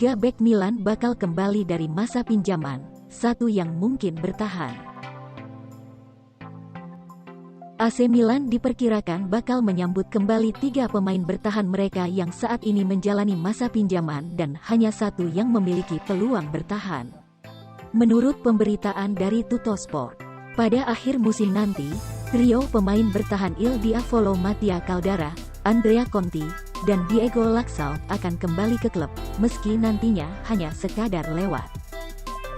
Tiga bek Milan bakal kembali dari masa pinjaman, satu yang mungkin bertahan. AC Milan diperkirakan bakal menyambut kembali tiga pemain bertahan mereka yang saat ini menjalani masa pinjaman dan hanya satu yang memiliki peluang bertahan. Menurut pemberitaan dari Tuttosport, pada akhir musim nanti, trio pemain bertahan Il Diavolo Mattia Caldara, Andrea Conti, dan Diego Laxalt akan kembali ke klub, meski nantinya hanya sekadar lewat.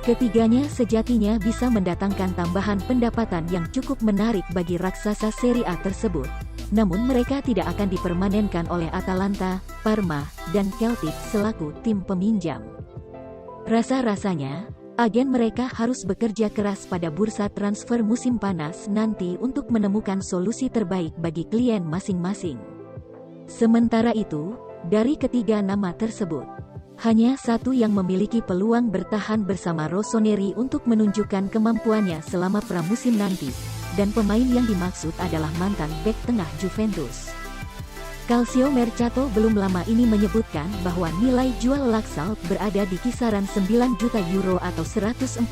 Ketiganya sejatinya bisa mendatangkan tambahan pendapatan yang cukup menarik bagi raksasa Serie A tersebut. Namun mereka tidak akan dipermanenkan oleh Atalanta, Parma, dan Celtic selaku tim peminjam. Rasa-rasanya, agen mereka harus bekerja keras pada bursa transfer musim panas nanti untuk menemukan solusi terbaik bagi klien masing-masing. Sementara itu, dari ketiga nama tersebut, hanya satu yang memiliki peluang bertahan bersama Rossoneri untuk menunjukkan kemampuannya selama pramusim nanti, dan pemain yang dimaksud adalah mantan bek tengah Juventus. Calciomercato belum lama ini menyebutkan bahwa nilai jual Laxalt berada di kisaran 9 juta euro atau 144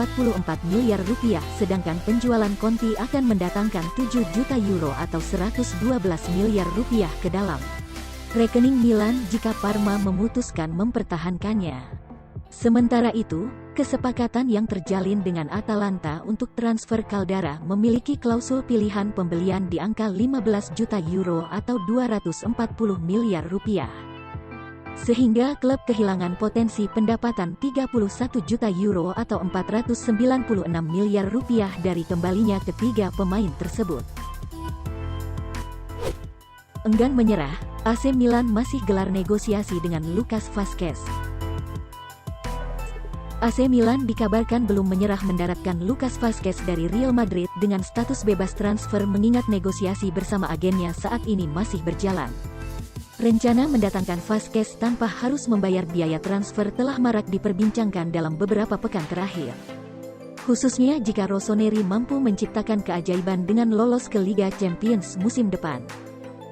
miliar rupiah, sedangkan penjualan Conti akan mendatangkan 7 juta euro atau 112 miliar rupiah ke dalam rekening Milan jika Parma memutuskan mempertahankannya. Sementara itu, kesepakatan yang terjalin dengan Atalanta untuk transfer Caldara memiliki klausul pilihan pembelian di angka 15 juta euro atau 240 miliar rupiah. Sehingga klub kehilangan potensi pendapatan 31 juta euro atau 496 miliar rupiah dari kembalinya ketiga pemain tersebut. Enggan menyerah, AC Milan masih gelar negosiasi dengan Lucas Vazquez. AC Milan dikabarkan belum menyerah mendaratkan Lucas Vazquez dari Real Madrid dengan status bebas transfer mengingat negosiasi bersama agennya saat ini masih berjalan. Rencana mendatangkan Vazquez tanpa harus membayar biaya transfer telah marak diperbincangkan dalam beberapa pekan terakhir. Khususnya jika Rossoneri mampu menciptakan keajaiban dengan lolos ke Liga Champions musim depan.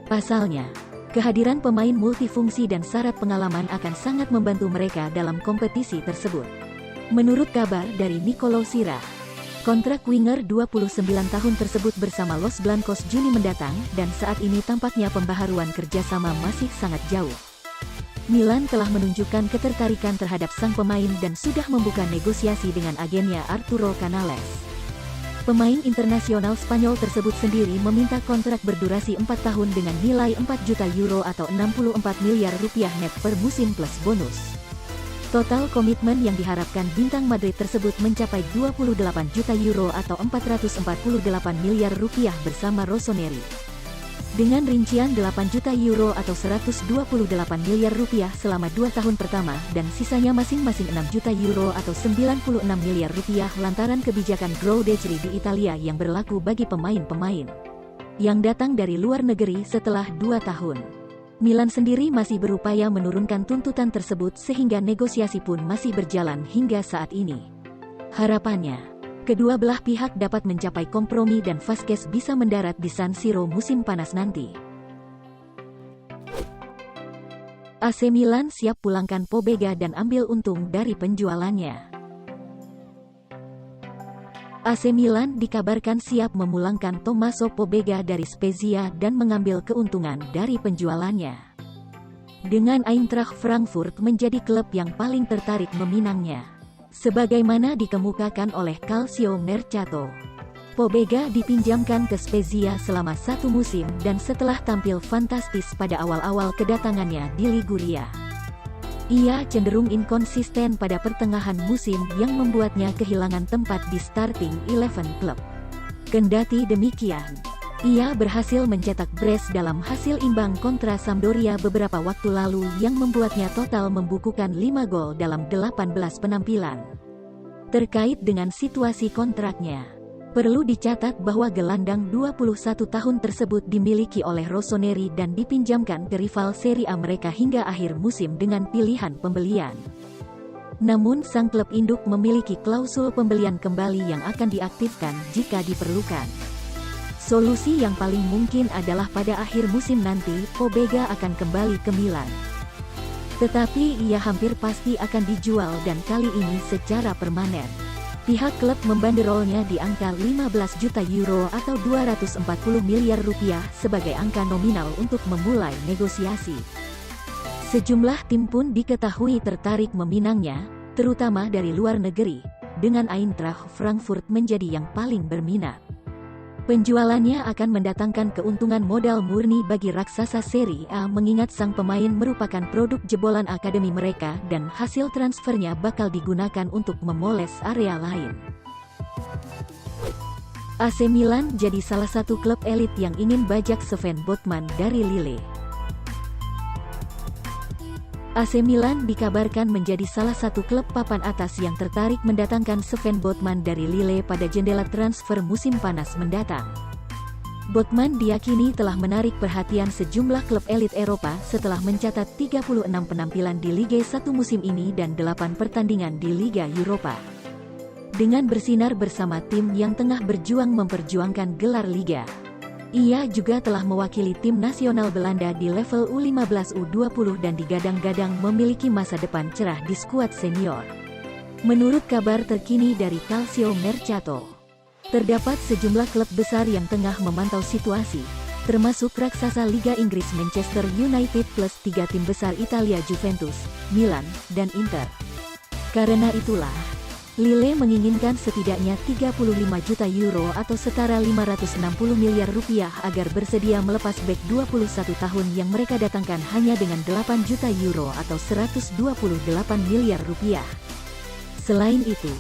Pasalnya, kehadiran pemain multifungsi dan syarat pengalaman akan sangat membantu mereka dalam kompetisi tersebut. Menurut kabar dari Nicolo Sira, kontrak winger 29 tahun tersebut bersama Los Blancos Juni mendatang dan saat ini tampaknya pembaharuan kerjasama masih sangat jauh. Milan telah menunjukkan ketertarikan terhadap sang pemain dan sudah membuka negosiasi dengan agennya Arturo Canales. Pemain internasional Spanyol tersebut sendiri meminta kontrak berdurasi 4 tahun dengan nilai 4 juta euro atau 64 miliar rupiah net per musim plus bonus. Total komitmen yang diharapkan bintang Madrid tersebut mencapai 28 juta euro atau 448 miliar rupiah bersama Rossoneri. Dengan rincian 8 juta euro atau 128 miliar rupiah selama 2 tahun pertama dan sisanya masing-masing 6 juta euro atau 96 miliar rupiah lantaran kebijakan Grow Decree di Italia yang berlaku bagi pemain-pemain yang datang dari luar negeri setelah 2 tahun. Milan sendiri masih berupaya menurunkan tuntutan tersebut sehingga negosiasi pun masih berjalan hingga saat ini. Harapannya, kedua belah pihak dapat mencapai kompromi dan Vazquez bisa mendarat di San Siro musim panas nanti. AC Milan siap pulangkan Pobega dan ambil untung dari penjualannya. AC Milan dikabarkan siap memulangkan Tommaso Pobega dari Spezia dan mengambil keuntungan dari penjualannya. Dengan Eintracht Frankfurt menjadi klub yang paling tertarik meminangnya. Sebagaimana dikemukakan oleh Calciomercato, Pobega dipinjamkan ke Spezia selama 1 musim dan setelah tampil fantastis pada awal-awal kedatangannya di Liguria, ia cenderung inkonsisten pada pertengahan musim yang membuatnya kehilangan tempat di starting 11 klub. Kendati demikian, ia berhasil mencetak brace dalam hasil imbang kontra Sampdoria beberapa waktu lalu yang membuatnya total membukukan 5 gol dalam 18 penampilan. Terkait dengan situasi kontraknya, perlu dicatat bahwa gelandang 21 tahun tersebut dimiliki oleh Rossoneri dan dipinjamkan ke rival Serie A mereka hingga akhir musim dengan pilihan pembelian. Namun sang klub induk memiliki klausul pembelian kembali yang akan diaktifkan jika diperlukan. Solusi yang paling mungkin adalah pada akhir musim nanti, Pobega akan kembali ke Milan. Tetapi ia hampir pasti akan dijual dan kali ini secara permanen. Pihak klub membanderolnya di angka 15 juta euro atau 240 miliar rupiah sebagai angka nominal untuk memulai negosiasi. Sejumlah tim pun diketahui tertarik meminangnya, terutama dari luar negeri, dengan Eintracht Frankfurt menjadi yang paling berminat. Penjualannya akan mendatangkan keuntungan modal murni bagi raksasa Serie A mengingat sang pemain merupakan produk jebolan akademi mereka dan hasil transfernya bakal digunakan untuk memoles area lain. AC Milan jadi salah satu klub elit yang ingin bajak Sven Botman dari Lille. AC Milan dikabarkan menjadi salah satu klub papan atas yang tertarik mendatangkan Sven Botman dari Lille pada jendela transfer musim panas mendatang. Botman diyakini telah menarik perhatian sejumlah klub elit Eropa setelah mencatat 36 penampilan di Liga 1 musim ini dan 8 pertandingan di Liga Eropa. Dengan bersinar bersama tim yang tengah berjuang memperjuangkan gelar Liga, ia juga telah mewakili tim nasional Belanda di level U15 U20 dan digadang-gadang memiliki masa depan cerah di skuad senior. Menurut kabar terkini dari Calcio Mercato, terdapat sejumlah klub besar yang tengah memantau situasi, termasuk raksasa Liga Inggris Manchester United plus 3 tim besar Italia Juventus, Milan, dan Inter. Karena itulah, Lille menginginkan setidaknya 35 juta euro atau setara 560 miliar rupiah agar bersedia melepas bek 21 tahun yang mereka datangkan hanya dengan 8 juta euro atau 128 miliar rupiah. Selain itu,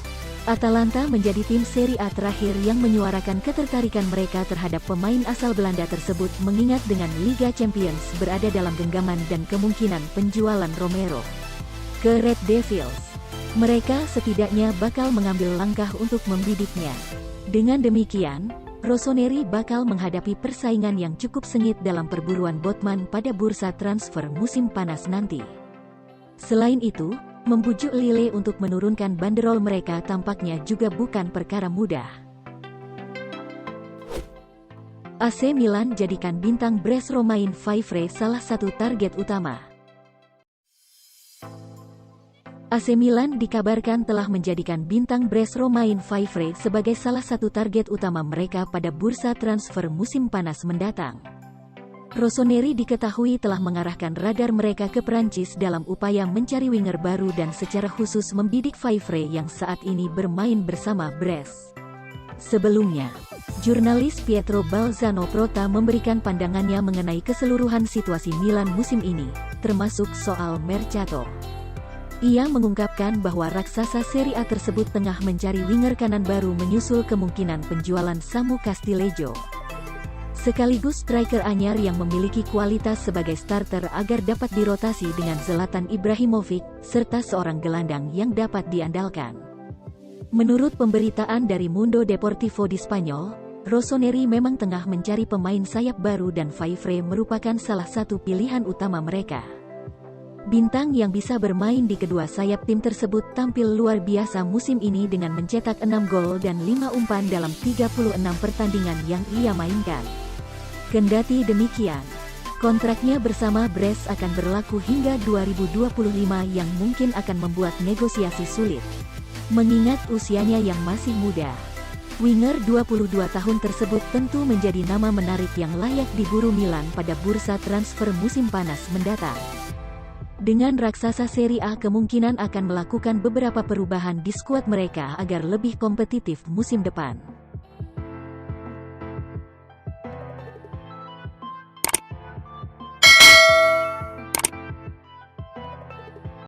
Atalanta menjadi tim Serie A terakhir yang menyuarakan ketertarikan mereka terhadap pemain asal Belanda tersebut mengingat dengan Liga Champions berada dalam genggaman dan kemungkinan penjualan Romero ke Red Devils. Mereka setidaknya bakal mengambil langkah untuk membidiknya. Dengan demikian, Rossoneri bakal menghadapi persaingan yang cukup sengit dalam perburuan Botman pada bursa transfer musim panas nanti. Selain itu, membujuk Lille untuk menurunkan banderol mereka tampaknya juga bukan perkara mudah. AC Milan jadikan bintang Brest Romain Faivre salah satu target utama. AC Milan dikabarkan telah menjadikan bintang Brest Romain Faivre sebagai salah satu target utama mereka pada bursa transfer musim panas mendatang. Rossoneri diketahui telah mengarahkan radar mereka ke Prancis dalam upaya mencari winger baru dan secara khusus membidik Faivre yang saat ini bermain bersama Brest. Sebelumnya, jurnalis Pietro Balzano Prota memberikan pandangannya mengenai keseluruhan situasi Milan musim ini, termasuk soal Mercato. Ia mengungkapkan bahwa raksasa Serie A tersebut tengah mencari winger kanan baru menyusul kemungkinan penjualan Samu Castillejo, sekaligus striker anyar yang memiliki kualitas sebagai starter agar dapat dirotasi dengan Zlatan Ibrahimovic, serta seorang gelandang yang dapat diandalkan. Menurut pemberitaan dari Mundo Deportivo di Spanyol, Rossoneri memang tengah mencari pemain sayap baru dan Faivre merupakan salah satu pilihan utama mereka. Bintang yang bisa bermain di kedua sayap tim tersebut tampil luar biasa musim ini dengan mencetak 6 gol dan 5 umpan dalam 36 pertandingan yang ia mainkan. Kendati demikian, kontraknya bersama Brest akan berlaku hingga 2025 yang mungkin akan membuat negosiasi sulit, mengingat usianya yang masih muda. Winger 22 tahun tersebut tentu menjadi nama menarik yang layak diburu Milan pada bursa transfer musim panas mendatang. Dengan raksasa Serie A kemungkinan akan melakukan beberapa perubahan di skuad mereka agar lebih kompetitif musim depan.